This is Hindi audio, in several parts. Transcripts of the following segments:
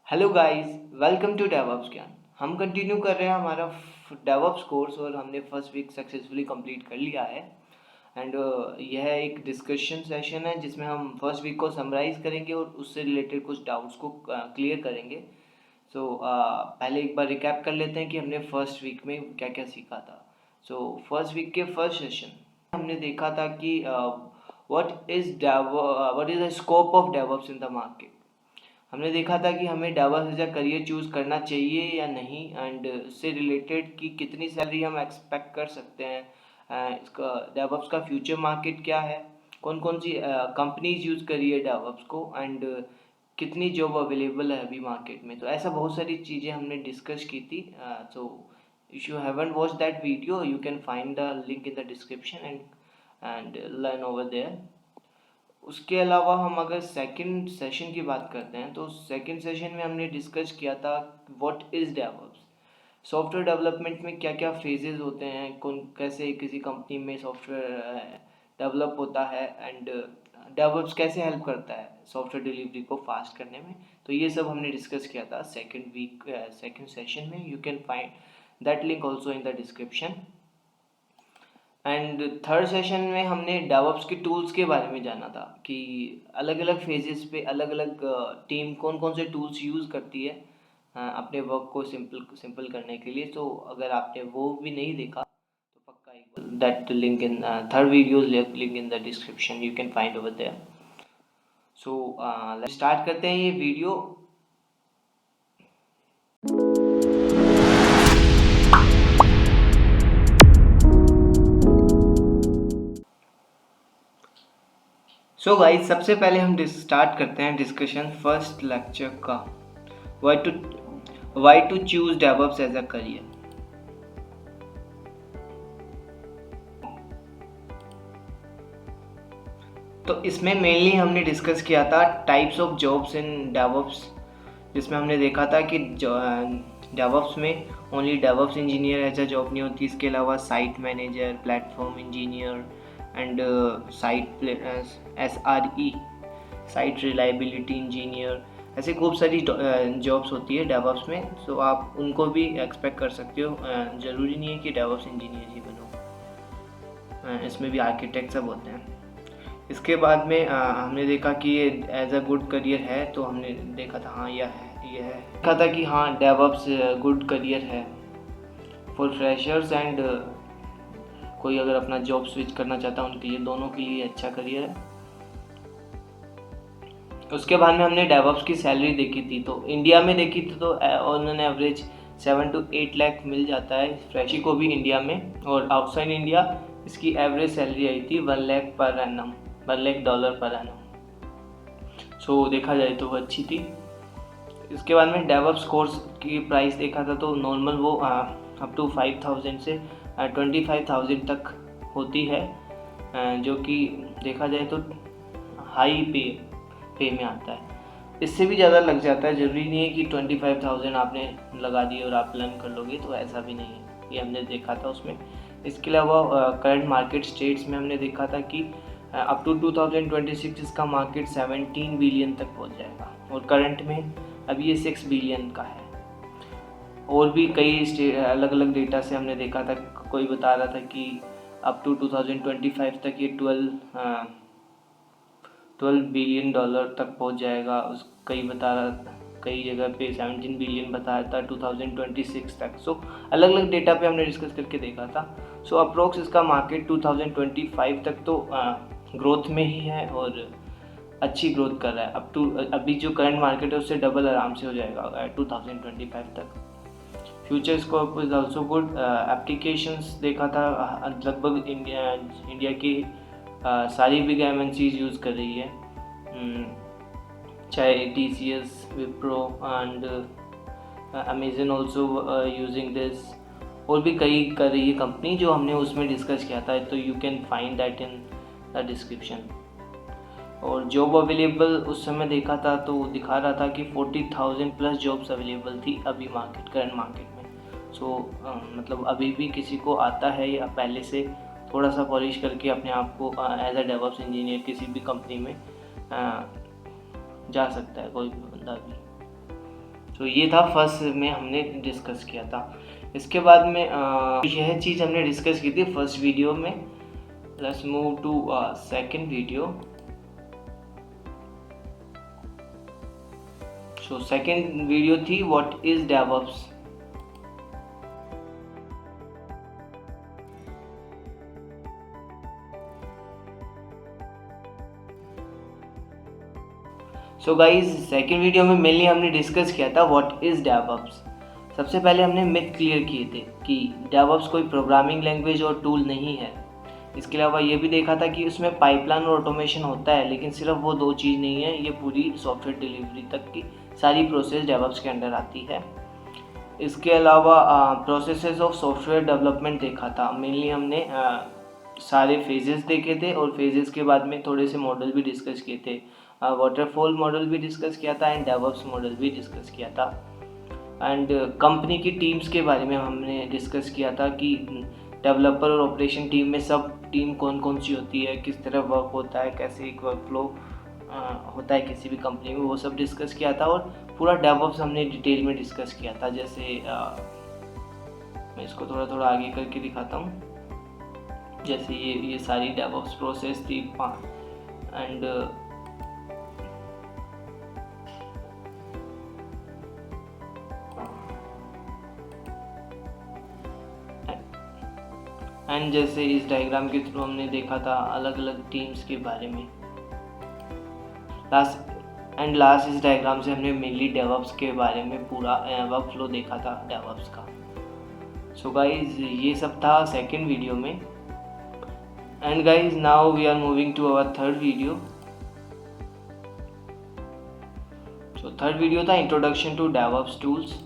Hello guys, welcome to DevOps Gyan. हम कंटिन्यू कर रहे हैं हमारा डेवऑप्स कोर्स और हमने फर्स्ट वीक सक्सेसफुली कंप्लीट कर लिया है। एंड यह एक डिस्कशन सेशन है जिसमें हम फर्स्ट वीक को समराइज करेंगे और उससे रिलेटेड कुछ डाउट्स को क्लियर करेंगे। पहले एक बार रिकैप कर लेते हैं कि हमने फर्स्ट वीक में क्या क्या सीखा था। फर्स्ट वीक के फर्स्ट सेशन हमने देखा था कि what is the scope of DevOps in the market. हमने देखा था कि हमें DevOps as a career choose करना चाहिए या नहीं, एंड इससे रिलेटेड कि कितनी सैलरी हम एक्सपेक्ट कर सकते हैं। इसका डेवऑप्स का फ्यूचर मार्केट क्या है, कौन कौन सी कंपनीज यूज़ करी है डेवऑप्स को, एंड कितनी जॉब अवेलेबल है अभी मार्केट में। तो ऐसा बहुत सारी चीज़ें हमने डिस्कस की थी। So if you haven't watch that video you can find the link in the description and learn over there. उसके अलावा हम अगर सेकंड सेशन की बात करते हैं तो सेकंड सेशन में हमने डिस्कस किया था what is DevOps. Software development में क्या क्या फेजेस होते हैं, कौन कैसे किसी कंपनी में सॉफ्टवेयर डेवलप होता है, एंड डेवऑप्स कैसे हेल्प करता है सॉफ्टवेयर डिलीवरी को फास्ट करने में। तो ये सब हमने डिस्कस किया था सेकंड सेशन में। You can find that link also in the description. And third session में हमने डेवऑप्स के टूल्स के बारे में जाना था कि अलग अलग फेजेस पे अलग अलग टीम कौन कौन से टूल्स यूज़ करती है अपने वर्क को सिंपल करने के लिए। तो अगर आपने वो भी नहीं देखा तो पक्का एक बार that link in third video link in the description you can find over there. Let's start करते हैं ये वीडियो। सो गाइस, सबसे पहले हम स्टार्ट करते हैं डिस्कशन फर्स्ट लेक्चर का, why to choose DevOps as a career. तो इसमें मेनली हमने डिस्कस किया था types of jobs in DevOps, जिसमें हमने देखा था कि डेवऑप्स में only DevOps engineer as a job नहीं होती, इसके अलावा site manager, platform engineer and SRE site reliability engineer, ऐसे खूब सारी जॉब्स होती है डेवऑप्स में। सो आप उनको भी एक्सपेक्ट कर सकते हो। ज़रूरी नहीं है कि डेवऑप्स इंजीनियर ही बनो, इसमें भी आर्किटेक्ट सब होते हैं। इसके बाद में हमने देखा कि ये एज अ गुड करियर है, तो हमने देखा था हाँ ये है देखा था कि हाँ डेवऑप्स गुड करियर है फॉर फ्रेशर्स एंड कोई अगर अपना जॉब स्विच करना चाहता है उनके लिए, दोनों के लिए अच्छा करियर है। उसके बाद में हमने डेवऑप्स की सैलरी देखी थी। तो इंडिया में देखी थी तो on an average 7 to 8 lakh मिल जाता है फ्रेशी को भी इंडिया में, और आउटसाइड इंडिया इसकी एवरेज सैलरी आई थी 1 lakh per annum, $1 lakh per annum. सो देखा जाए तो वो अच्छी थी। इसके बाद में डेवऑप्स कोर्स की प्राइस देखा था तो नॉर्मल वो अप टू 5,000 से 25,000 तक होती है, जो कि देखा जाए तो हाई पे में आता है। इससे भी ज़्यादा लग जाता है, ज़रूरी नहीं है कि 25,000 आपने लगा दिए और आप लर्न कर लोगे, तो ऐसा भी नहीं है, ये हमने देखा था उसमें। इसके अलावा करंट मार्केट स्टेट्स में हमने देखा था कि अप टू 2026 इसका मार्केट 17 बिलियन तक पहुंच जाएगा, और करंट में अभी ये 6 बिलियन का है। और भी कई अलग अलग डेटा से हमने देखा था, कोई बता रहा था कि अप टू 2025 तक ये 12 बिलियन डॉलर तक पहुंच जाएगा। कई जगह पे 17 बिलियन बताया था 2026 तक। अलग अलग डेटा पे हमने डिस्कस करके देखा था। अप्रोक्स इसका मार्केट 2025 तक तो ग्रोथ में ही है और अच्छी ग्रोथ कर रहा है। अभी जो करंट मार्केट है उससे डबल आराम से हो जाएगा 2025 तक। Future scope is also good. Applications देखा था लगभग इंडिया की सारी बिग MNCs यूज़ कर रही है, चाहे TCS, Wipro and Amazon also using this, और भी कई कर रही है कंपनी जो हमने उसमें डिस्कस किया था। तो you can find that in the description. और जॉब अवेलेबल उस समय देखा था तो दिखा रहा था कि 40,000 प्लस जॉब्स अवेलेबल थी अभी करंट मार्केट में। मतलब अभी भी किसी को आता है या पहले से थोड़ा सा पॉलिश करके अपने आप को एज अ डेवऑप्स इंजीनियर किसी भी कंपनी में जा सकता है कोई भी बंदा भी। तो ये था फर्स्ट में हमने डिस्कस किया था। इसके बाद में यह चीज़ हमने डिस्कस की थी फर्स्ट वीडियो में। Let's move to second video. So second video थी what is DevOps. So guys second video में मेनली हमने डिस्कस किया था व्हाट इज़ डेवऑप्स। सबसे पहले हमने मिथ क्लियर किए थे कि डेवऑप्स कोई प्रोग्रामिंग लैंग्वेज और टूल नहीं है। इसके अलावा ये भी देखा था कि उसमें पाइपलाइन और ऑटोमेशन होता है, लेकिन सिर्फ वो दो चीज़ नहीं है, ये पूरी सॉफ्टवेयर डिलीवरी तक की सारी प्रोसेस डेवऑप्स के अंडर आती है। इसके अलावा प्रोसेसेस ऑफ सॉफ्टवेयर डेवलपमेंट देखा था। मेनली हमने सारे फेजेस देखे थे और फेजेस के बाद में थोड़े से मॉडल भी डिस्कस किए थे। वाटरफॉल मॉडल भी डिस्कस किया था एंड डेवऑप्स मॉडल भी डिस्कस किया था। एंड कंपनी की टीम्स के बारे में हमने डिस्कस किया था कि डेवलपर और ऑपरेशन टीम में सब टीम कौन कौन सी होती है, किस तरह वर्क होता है, कैसे एक वर्क फ्लो होता है किसी भी कंपनी में, वो सब डिस्कस किया था। और पूरा डेवऑप्स हमने डिटेल में डिस्कस किया था। जैसे मैं इसको थोड़ा थोड़ा आगे करके दिखाता हूँ। जैसे ये सारी डेवऑप्स प्रोसेस थी एंड जैसे इस डायग्राम के थ्रू हमने देखा था अलग अलग टीम्स के बारे में। लास्ट इस डायग्राम से हमने मेनली डेवऑप्स के बारे में पूरा वर्क फ्लो देखा था डेवऑप्स का। सो गाइज ये सब था सेकंड वीडियो में। And guys now we are moving to our third video. So third video था introduction to DevOps tools.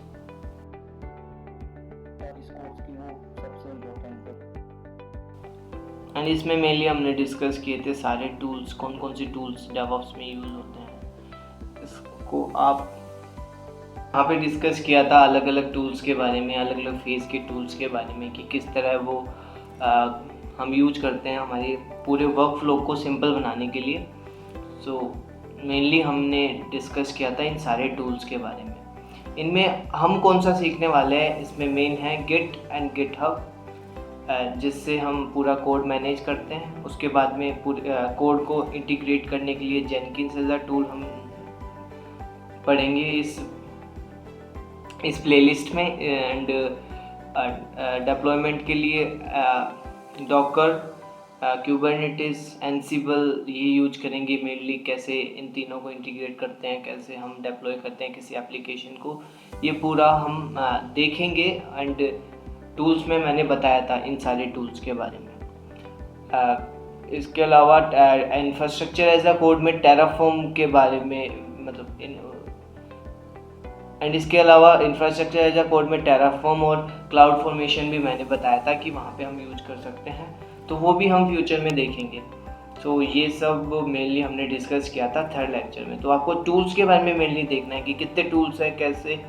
And इसमें मेनली हमने डिस्कस किए थे सारे टूल्स, कौन कौन से टूल्स डेवऑप्स में यूज़ होते हैं। इसको आप यहाँ पे डिस्कस किया था अलग अलग टूल्स के बारे में, अलग अलग फेज़ के टूल्स के बारे में कि किस तरह वो हम यूज करते हैं हमारे पूरे वर्क फ्लो को सिंपल बनाने के लिए। सो मेनली हमने डिस्कस किया था इन सारे टूल्स के बारे में। इनमें हम कौन सा सीखने वाले हैं, इसमें मेन है गिट एंड गिटहब, जिससे हम पूरा कोड मैनेज करते हैं। उसके बाद में पूरे कोड को इंटीग्रेट करने के लिए जेनकिंस एज अ टूल हम पढ़ेंगे इस प्लेलिस्ट में। एंड डिप्लॉयमेंट के लिए डॉकर, क्यूबरनेटिस, एंसिबल ये यूज करेंगे मेनली। कैसे इन तीनों को इंटीग्रेट करते हैं, कैसे हम डिप्लॉय करते हैं किसी एप्लीकेशन को, ये पूरा हम देखेंगे। एंड टूल्स में मैंने बताया था इन सारे टूल्स के बारे में। इसके अलावा इंफ्रास्ट्रक्चर एज अ कोड में टेराफॉर्म के बारे में, मतलब एंड इसके अलावा इंफ्रास्ट्रक्चर एज अ कोड में टेराफॉर्म और क्लाउड फॉर्मेशन भी मैंने बताया था कि वहाँ पे हम यूज कर सकते हैं, तो वो भी हम फ्यूचर में देखेंगे। तो ये सब मेनली हमने डिस्कस किया था थर्ड लेक्चर में। तो आपको टूल्स के बारे में मेनली देखना है कि कितने टूल्स हैं, कैसे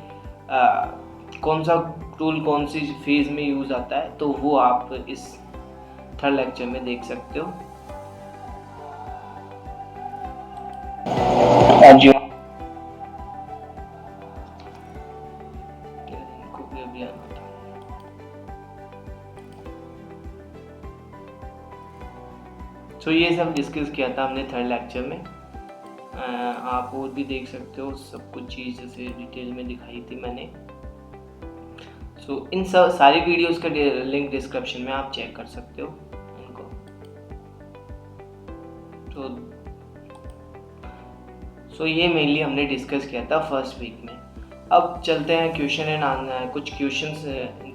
कौन सा टूल कौन सी फेज में यूज़ आता है, तो वो आप इस थर्ड लेक्चर में देख सकते हो। तो ये सब डिस्कस किया था हमने थर्ड लेक्चर में। आप और भी देख सकते हो, सब कुछ चीज़ जैसे डिटेल में दिखाई थी मैंने। सो इन सब सारी वीडियोस का लिंक डिस्क्रिप्शन में आप चेक कर सकते हो उनको। सो ये मेनली हमने डिस्कस किया था फर्स्ट वीक में। अब चलते हैं क्वेश्चन एंड आंसर। कुछ क्वेश्चंस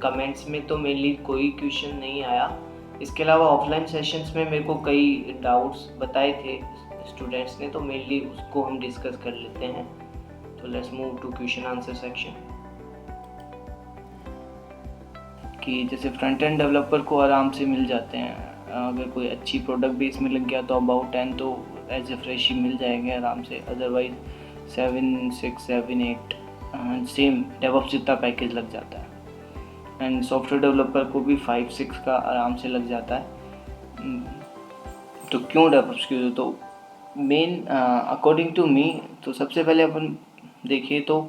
कमेंट्स में तो मेनली कोई क्वेश्चन नहीं आया। इसके अलावा ऑफलाइन सेशंस में मेरे को कई डाउट्स बताए थे स्टूडेंट्स ने, तो मेनली उसको हम डिस्कस कर लेते हैं। तो let's move to question answer section. कि जैसे फ्रंट एंड डेवलपर को आराम से मिल जाते हैं, अगर कोई अच्छी प्रोडक्ट बेस में लग गया तो अबाउट 10 तो एज ए फ्रेश ही मिल जाएंगे आराम से। अदरवाइज 7, 6, 7, 8 सेम डेवऑप्स जितना पैकेज लग जाता है। एंड सॉफ्टवेयर डेवलपर को भी 5, 6 का आराम से लग जाता है। तो क्यों डेवऑप्स की? तो मेन अकॉर्डिंग टू मी, तो सबसे पहले अपन देखिए तो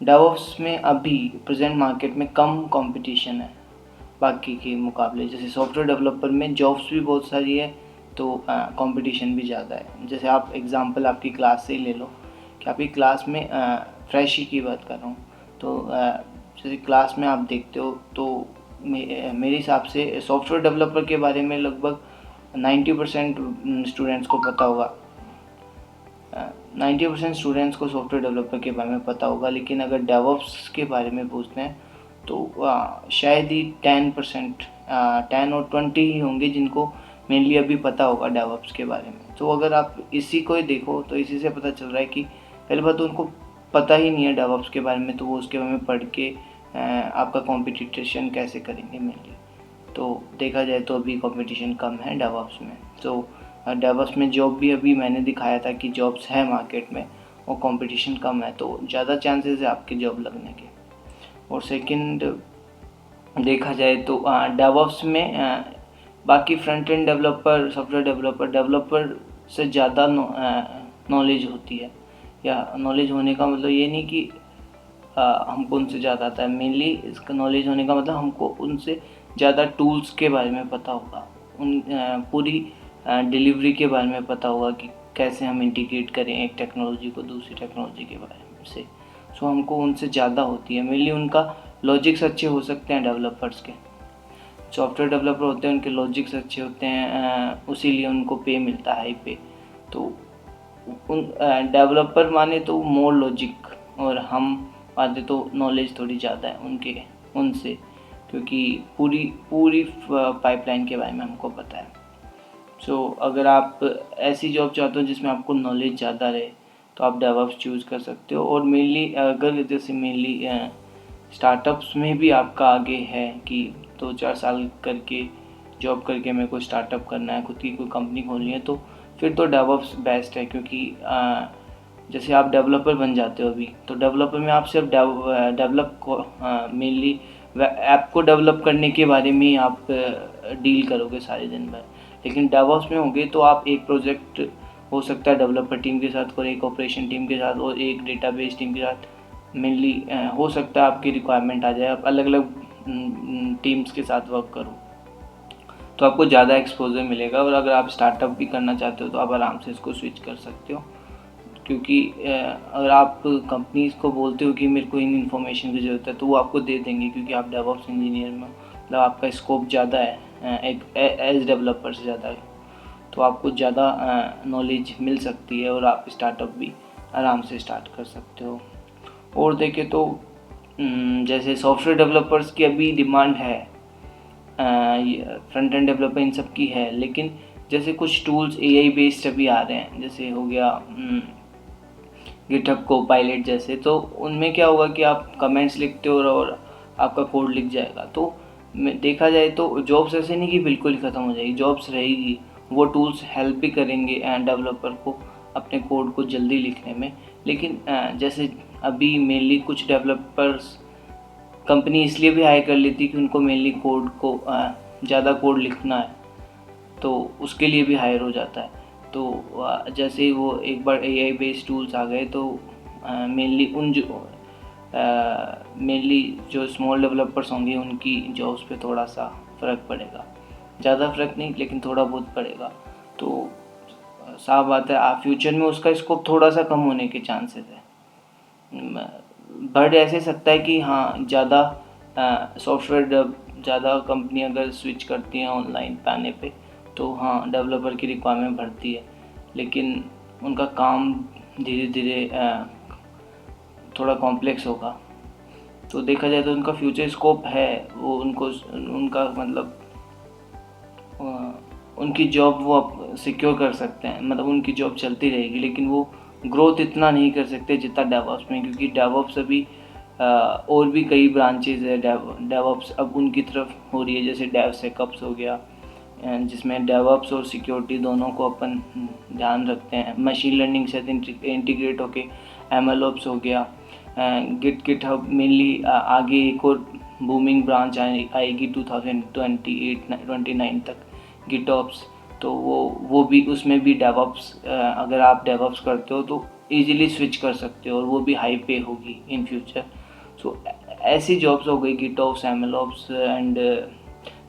डेवऑप्स में अभी प्रेजेंट मार्केट में कम कंपटीशन है बाकी के मुकाबले। जैसे सॉफ्टवेयर डेवलपर में जॉब्स भी बहुत सारी है तो कंपटीशन भी ज़्यादा है। जैसे आप एग्जांपल आपकी क्लास से ही ले लो कि आपकी क्लास में फ्रेश ही की बात कर रहा हूँ तो जैसे क्लास में आप देखते हो तो मेरे हिसाब से सॉफ्टवेयर डेवलपर के बारे में लगभग 90% स्टूडेंट्स को पता होगा। 90% स्टूडेंट्स को सॉफ्टवेयर डेवलपर के बारे में पता होगा, लेकिन अगर डेवऑप्स के बारे में पूछते हैं तो शायद ही 10% 10 और 20 ही होंगे जिनको मेनली अभी पता होगा डेवऑप्स के बारे में। तो अगर आप इसी को ही देखो तो इसी से पता चल रहा है कि पहले बात तो उनको पता ही नहीं है डेवऑप्स के बारे में, तो वो उसके बारे में पढ़ के आपका कंपटीशन कैसे करेंगे मेनली। तो देखा जाए तो अभी कंपटीशन कम है डेवऑप्स में। तो डेवऑप्स में जॉब भी अभी मैंने दिखाया था कि जॉब्स है मार्केट में और कंपटीशन कम है, तो ज़्यादा चांसेस है आपके जॉब लगने के। और सेकंड देखा जाए तो डेवऑप्स में बाकी front end developer, software developer से ज़्यादा नॉलेज होती है। या नॉलेज होने का मतलब ये नहीं कि हमको उनसे ज़्यादा आता है, मेनली इसका नॉलेज होने का मतलब हमको उनसे ज़्यादा टूल्स के बारे में पता होगा, उन पूरी डिलीवरी के बारे में पता होगा कि कैसे हम इंटीग्रेट करें एक टेक्नोलॉजी को दूसरी टेक्नोलॉजी के बारे में से। सो हमको उनसे ज़्यादा होती है, मेनली उनका लॉजिक्स अच्छे हो सकते हैं डेवलपर्स के। सॉफ्टवेयर डेवलपर होते हैं उनके लॉजिक्स अच्छे होते हैं, उसीलिए उनको पे मिलता है हाई पे। तो उन डेवलपर माने तो मोर लॉजिक और हम माने तो नॉलेज थोड़ी ज़्यादा है उनसे, क्योंकि पूरी पूरी पाइपलाइन के बारे में हमको पता है। सो अगर आप ऐसी जॉब चाहते हो जिसमें आपको नॉलेज ज़्यादा रहे तो आप डेवऑप्स चूज़ कर सकते हो। और मेनली अगर जैसे मेनली स्टार्टअप्स में भी आपका आगे है कि 2-4 साल करके जॉब करके मेरे को स्टार्टअप करना है, खुद की कोई कंपनी खोलनी है, तो फिर तो डेवऑप्स बेस्ट है। क्योंकि जैसे आप डेवलपर बन जाते हो अभी, तो डेवलपर में आप सिर्फ डेवलप को मेनली ऐप को डेवलप करने के बारे में ही आप डील करोगे सारे दिन भर। लेकिन डेवऑप्स में होगे तो आप एक प्रोजेक्ट हो सकता है डेवलपर टीम के साथ और एक ऑपरेशन टीम के साथ और एक डेटाबेस टीम के साथ मेनली हो सकता है आपकी रिक्वायरमेंट आ जाए, आप अलग अलग टीम्स के साथ वर्क करो तो आपको ज़्यादा एक्सपोजर मिलेगा। और अगर आप स्टार्टअप भी करना चाहते हो तो आप आराम से इसको स्विच कर सकते हो। क्योंकि अगर आप कंपनीज को बोलते हो कि मेरे को इन इन्फॉर्मेशन की ज़रूरत है तो वो आपको दे देंगे, क्योंकि आप डेवऑप्स इंजीनियर में मतलब आपका स्कोप ज़्यादा है एक एज डेवलपर से ज़्यादा, तो आपको ज़्यादा नॉलेज मिल सकती है और आप स्टार्टअप भी आराम से स्टार्ट कर सकते हो। और देखें तो जैसे सॉफ्टवेयर डेवलपर्स की अभी डिमांड है, फ्रंट एंड डेवलपर इन सब की है, लेकिन जैसे कुछ टूल्स एआई बेस्ड अभी आ रहे हैं, जैसे हो गया गिटहब कोपायलट जैसे, तो उनमें क्या होगा कि आप कमेंट्स लिखते हो और आपका कोड लिख जाएगा। तो देखा जाए तो जॉब्स ऐसे नहीं कि बिल्कुल ही ख़त्म हो जाएगी, जॉब्स रहेगी, वो टूल्स हेल्प भी करेंगे डेवलपर को अपने कोड को जल्दी लिखने में। लेकिन जैसे अभी मेनली कुछ डेवलपर्स कंपनी इसलिए भी हायर कर लेती कि उनको मेनली कोड को ज़्यादा कोड लिखना है, तो उसके लिए भी हायर हो जाता है। तो जैसे ही वो एक बार एआई बेस्ड टूल्स आ गए तो मेनली जो स्मॉल डेवलपर्स होंगे उनकी जॉब्स पे थोड़ा सा फ़र्क पड़ेगा, ज़्यादा फ़र्क नहीं लेकिन थोड़ा बहुत पड़ेगा। तो साफ बात है फ्यूचर में उसका स्कोप थोड़ा सा कम होने के चांसेस है। बढ़ ऐसे सकता है कि हाँ ज़्यादा सॉफ्टवेयर ज़्यादा कंपनी अगर स्विच करती हैं ऑनलाइन पाने पे तो हाँ डेवलपर की रिक्वायरमेंट बढ़ती है, लेकिन उनका काम धीरे धीरे थोड़ा कॉम्प्लेक्स होगा। तो देखा जाए तो उनका फ्यूचर स्कोप है, वो उनका मतलब उनकी जॉब वो सिक्योर कर सकते हैं, मतलब उनकी जॉब चलती रहेगी, लेकिन वो ग्रोथ इतना नहीं कर सकते जितना डेवऑप्स में, क्योंकि डेवऑप्स अभी और भी कई ब्रांचेज है। डेवऑप्स अब उनकी तरफ हो रही है, जैसे डेवसेकअप्स हो गया जिसमें डेवऑप्स और सिक्योरिटी दोनों को अपन ध्यान रखते हैं। मशीन लर्निंग से इंटीग्रेट होके एमएलओप्स हो गया। गिटहब मेनली आगे एक और बूमिंग ब्रांच आएगी 2028-29 तक गिटऑप्स, तो वो भी उसमें भी डेवऑप्स, अगर आप डेवऑप्स करते हो तो इजीली स्विच कर सकते हो और वो भी हाई पे होगी इन फ्यूचर। सो ऐसी जॉब्स हो गई गिटऑप्स, एमएलऑप्स एंड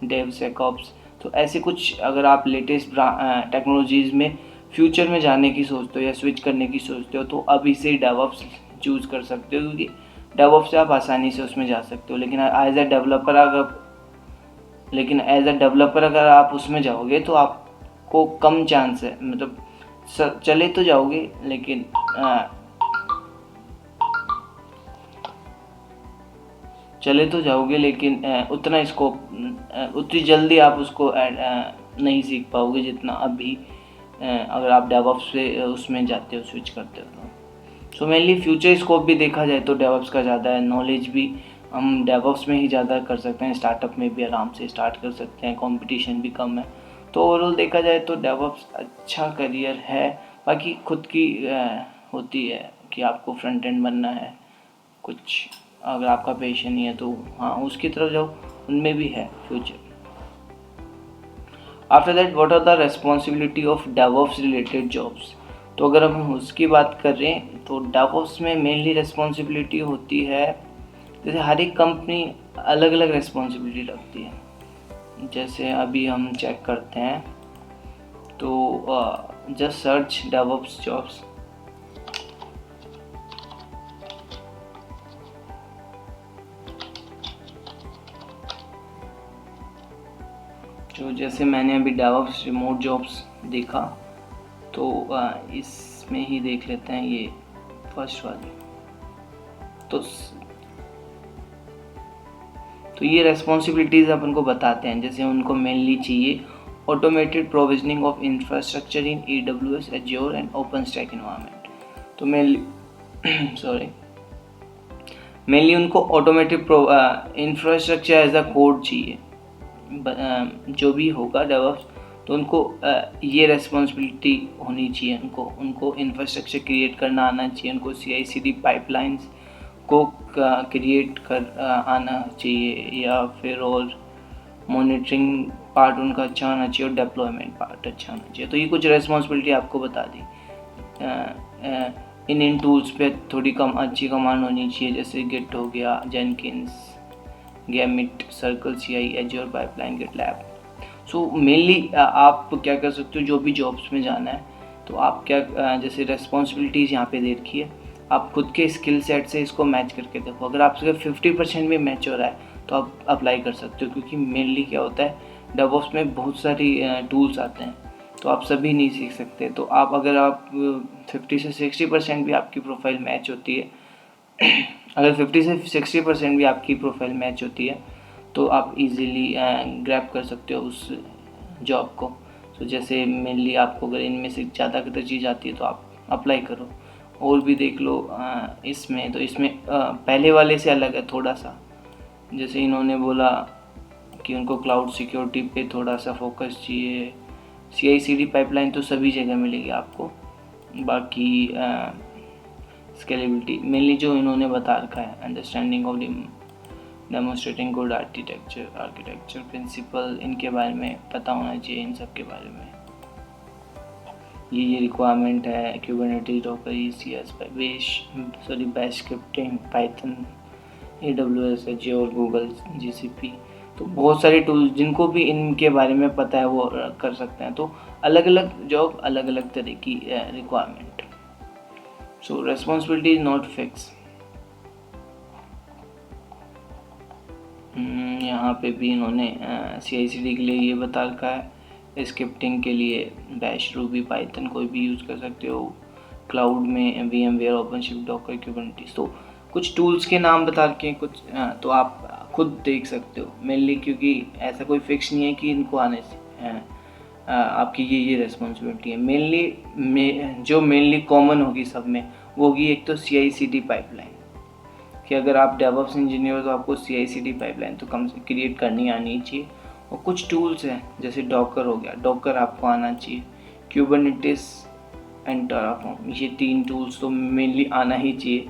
डेवसेकऑप्स। तो ऐसे कुछ अगर आप लेटेस्ट टेक्नोलॉजीज़ में फ्यूचर में जाने की सोचते हो या स्विच करने की सोचते हो तो अभी से डेवऑप्स चूज़ कर सकते हो, क्योंकि डेवऑप्स से आप आसानी से उसमें जा सकते हो। लेकिन एज अ डेवलपर अगर आप उसमें जाओगे तो आपको कम चांस है, मतलब चले तो जाओगे लेकिन उतना स्कोप उतनी जल्दी आप उसको नहीं सीख पाओगे जितना अभी अगर आप डेवऑप्स से उसमें जाते हो, स्विच करते हो तो। सो मेनली फ्यूचर स्कोप भी देखा जाए तो डेवऑप्स का ज़्यादा है, नॉलेज भी हम डेवऑप्स में ही ज़्यादा कर सकते हैं, स्टार्टअप में भी आराम से स्टार्ट कर सकते हैं, कंपटीशन भी कम है। तो ओवरऑल देखा जाए तो डेवऑप्स अच्छा करियर है। बाकी खुद की होती है कि आपको फ्रंट एंड बनना है, कुछ अगर आपका पैशन ही है तो हाँ उसकी तरफ जाओ, उनमें भी है future. After that what are the responsibility of DevOps related jobs. तो अगर हम उसकी बात करें तो डेवऑप्स में मेनली रेस्पॉन्सिबिलिटी होती है, जैसे हर एक कंपनी अलग अलग रेस्पॉन्सिबिलिटी रखती है। जैसे अभी हम चेक करते हैं तो जस्ट सर्च डेवऑप्स जॉब्स। तो जैसे मैंने अभी डेवऑप्स रिमोट जॉब्स देखा तो इसमें ही देख लेते हैं ये फर्स्ट वाली। तो ये रेस्पॉन्सिबिलिटीज़ अपन को बताते हैं, जैसे उनको मेनली चाहिए automated provisioning of infrastructure in AWS, Azure and open stack environment. तो मेनली उनको automated infrastructure as a code चाहिए, जो भी होगा डेवऑप्स तो उनको ये रेस्पॉन्सिबिलिटी होनी चाहिए, उनको इंफ्रास्ट्रक्चर क्रिएट करना आना चाहिए, उनको CI/CD पाइपलाइंस को क्रिएट कर आना चाहिए, या फिर और मॉनिटरिंग पार्ट उनका अच्छा होना चाहिए और डिप्लॉयमेंट पार्ट अच्छा होना चाहिए। तो ये कुछ रेस्पॉन्सिबिलिटी आपको बता दी। इन टूल्स पे थोड़ी अच्छी कमांड होनी चाहिए, जैसे गिट हो गया, Jenkins, gamete, circle CI, azure pipeline, GitLab. So mainly आप क्या कर सकते हो, जो भी जॉब्स में जाना है तो आप क्या जैसे रेस्पॉन्सिबिलिटीज़ यहाँ पे दे रखी है, आप खुद के स्किल सेट से इसको मैच करके देखो। अगर आपसे 50% भी मैच हो रहा है तो आप अप्लाई कर सकते हो, क्योंकि मेनली क्या होता है डेवऑप्स में बहुत सारी टूल्स आते हैं तो आप सभी नहीं सीख सकते। तो अगर आप 50 से 60% भी आपकी प्रोफाइल मैच होती है अगर 50 से 60% भी आपकी प्रोफाइल मैच होती है तो आप इजीली ग्रैब कर सकते हो उस जॉब को। तो जैसे मेनली आपको अगर इनमें से ज़्यादातर चीज़ आती है तो आप अप्लाई करो। और भी देख लो इसमें, तो इसमें पहले वाले से अलग है थोड़ा सा। जैसे इन्होंने बोला कि उनको क्लाउड सिक्योरिटी पे थोड़ा सा फोकस चाहिए, CI/CD पाइपलाइन तो सभी जगह मिलेगी आपको। बाकी स्केलेबिलिटी मेनली जो इन्होंने बता रखा है, understanding of demonstrating good architecture principle, इनके बारे में पता होना चाहिए, इन सब के बारे में। ये रिक्वायरमेंट है, Kubernetes, Docker, ECS, bash scripting, Python, AWS, azure, Google, GCP। तो बहुत सारे टूल्स जिनको भी इनके बारे में पता है वो कर सकते हैं। तो अलग अलग जॉब, अलग अलग तरह की requirement. So responsibility is not fix. यहाँ पे भी इन्होंने CI/CD के लिए ये बता रखा है, स्क्रिप्टिंग के लिए बैश, रूबी, पाइथन कोई भी यूज़ कर सकते हो। क्लाउड में VMware, ओपनशिफ्ट, डॉकर, क्यूबरनेटिस। तो कुछ टूल्स के नाम बता रखे हैं कुछ, तो आप खुद देख सकते हो मेनली, क्योंकि ऐसा कोई फिक्स नहीं है कि इनको आने से आपकी ये रेस्पॉन्सिबिलिटी है। जो मेनली कॉमन होगी सब में वो होगी एक तो CI/CD पाइपलाइन, कि अगर आप डेवऑप्स इंजीनियर हो तो आपको CI/CD पाइपलाइन तो कम से क्रिएट करनी आनी चाहिए। और कुछ टूल्स हैं जैसे डॉकर हो गया, डॉकर आपको आना चाहिए, क्यूबरनेटिस एंड टेराफॉर्म, ये 3 टूल्स तो मेनली आना ही चाहिए।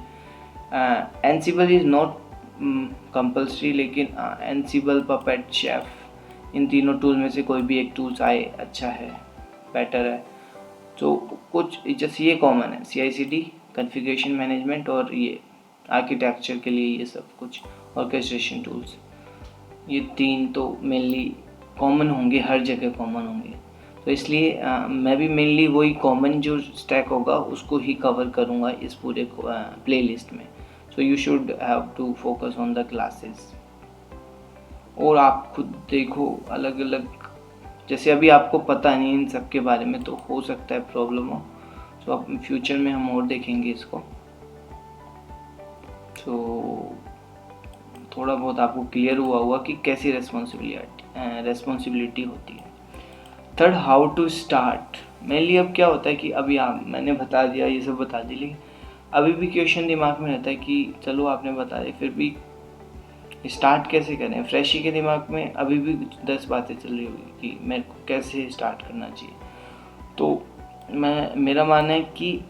एनसिबल इज़ नॉट कंपल्सरी, लेकिन एनसिबल, पपेट, शेफ, इन तीनों टूल में से कोई भी एक टूल्स आए अच्छा है, बेटर है। तो कुछ जैसे ये कॉमन है, CI/CD कॉन्फ़िगरेशन मैनेजमेंट और ये आर्किटेक्चर के लिए ये सब कुछ, ऑर्केस्ट्रेशन टूल्स, ये 3 तो मेनली कॉमन होंगे, हर जगह कॉमन होंगे। तो इसलिए मैं भी मेनली वही कॉमन जो स्टैक होगा उसको ही कवर करूँगा इस पूरे प्लेलिस्ट में। So you should have to focus on the classes. और आप खुद देखो अलग अलग, जैसे अभी आपको पता नहीं इन सब के बारे में, तो हो सकता है प्रॉब्लम हो। सो अब फ्यूचर में हम और देखेंगे इसको। तो थोड़ा बहुत आपको क्लियर हुआ कि कैसी रेस्पॉन्सिबिलिटी होती है। Third, how to start. Mainly अब क्या होता है कि अभी मैंने बता दिया, ये सब बता दिया, लेकिन अभी भी क्वेश्चन दिमाग में रहता है कि चलो आपने बता दिया, फिर भी स्टार्ट कैसे करें। फ्रेशी के दिमाग में अभी भी 10 बातें चल रही होगी कि मेरे को कैसे स्टार्ट करना चाहिए। तो मेरा मानना है कि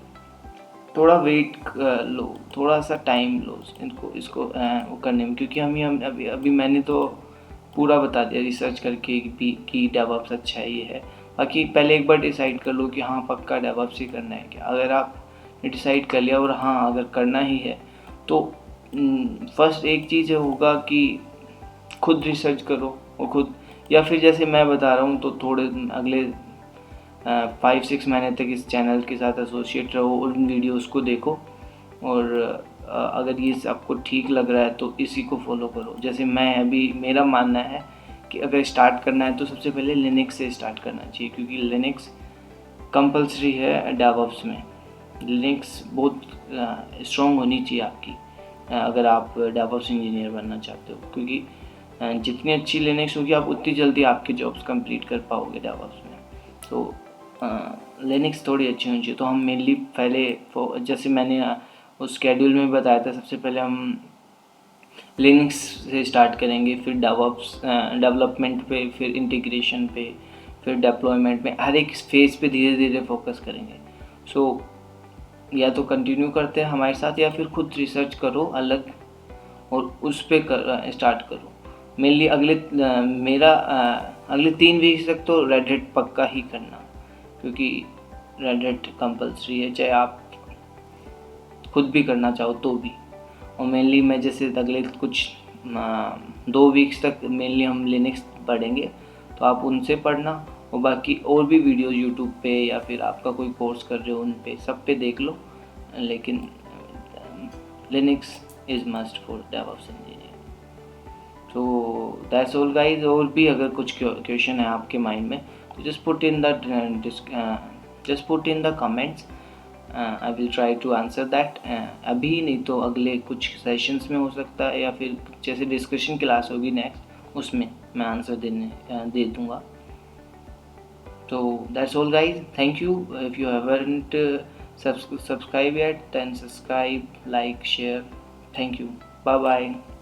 थोड़ा वेट लो, थोड़ा सा टाइम लो इसको वो करने में, क्योंकि हम अभी मैंने तो पूरा बता दिया रिसर्च करके कि डेवऑप्स अच्छा ही है। बाकी पहले एक बार डिसाइड कर लो कि हाँ पक्का डेवऑप्स ही करना है क्या। अगर आपने डिसाइड कर लिया और हाँ अगर करना ही है तो फर्स्ट एक चीज़ होगा कि खुद रिसर्च करो और खुद, या फिर जैसे मैं बता रहा हूँ तो थोड़े अगले 5-6 महीने तक इस चैनल के साथ एसोसिएट रहो और उन वीडियोस को देखो। और अगर ये आपको ठीक लग रहा है तो इसी को फॉलो करो। जैसे मैं अभी, मेरा मानना है कि अगर स्टार्ट करना है तो सबसे पहले लिनक्स से स्टार्ट करना चाहिए, क्योंकि लिनक्स कंपलसरी है डेवऑप्स में। लिनक्स बहुत स्ट्रॉन्ग होनी चाहिए आपकी अगर आप डेवऑप्स इंजीनियर बनना चाहते हो, क्योंकि जितनी अच्छी लिनक्स होगी आप उतनी जल्दी आपके जॉब्स कंप्लीट कर पाओगे डेवऑप्स में। तो लिनक्स थोड़ी अच्छी होनी चाहिए। तो हम मेनली पहले जैसे मैंने उस शेड्यूल में बताया था, सबसे पहले हम लिनक्स से स्टार्ट करेंगे, फिर डेवऑप्स डेवलपमेंट पे, फिर इंटीग्रेशन पे, फिर डेप्लॉयमेंट में, हर एक फेज़ पे धीरे धीरे फोकस करेंगे। सो या तो कंटिन्यू करते हैं हमारे साथ या फिर खुद रिसर्च करो अलग और उस पर स्टार्ट करो। मेनली अगले 3 वीक तक तो रेड हैट पक्का ही करना, क्योंकि रेड हैट कंपलसरी है, चाहे आप खुद भी करना चाहो तो भी। और मेनली मैं जैसे अगले कुछ 2 वीक्स तक मेनली हम लिनक्स पढ़ेंगे, तो आप उनसे पढ़ना और बाकी और भी वीडियोस यूट्यूब पे या फिर आपका कोई कोर्स कर रहे हो उन पे सब पे देख लो। लेकिन Linux is must for DevOps engineer. तो दैट्स ऑल गाइज। और भी अगर कुछ क्वेश्चन है आपके माइंड में तो just put in the comments, I will try to answer that. अभी नहीं तो अगले कुछ सेशंस में हो सकता है, या फिर जैसे डिस्कशन क्लास होगी नेक्स्ट उसमें मैं आंसर दे दूँगा। तो that's all guys, thank you. If you haven't subscribe yet, then subscribe, like, share. Thank you. Bye bye.